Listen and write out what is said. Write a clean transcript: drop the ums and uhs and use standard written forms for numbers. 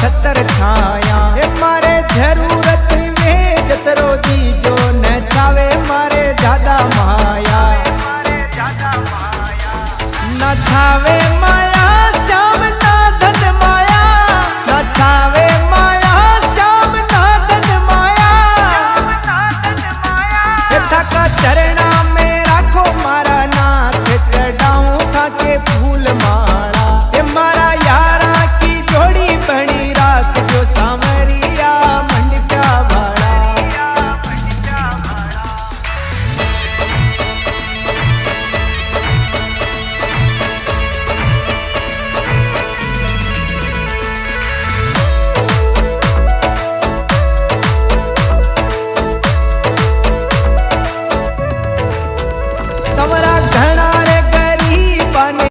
छतर छाया मारे जरूरत में जतरो दीजो न छावे मारे ज्यादा माया न छावे माया श्याम ना धन माया न छावे माया श्याम ना धन माया का चरणा में राखो मारा नाथ चढ़ाऊं था के फूल माँ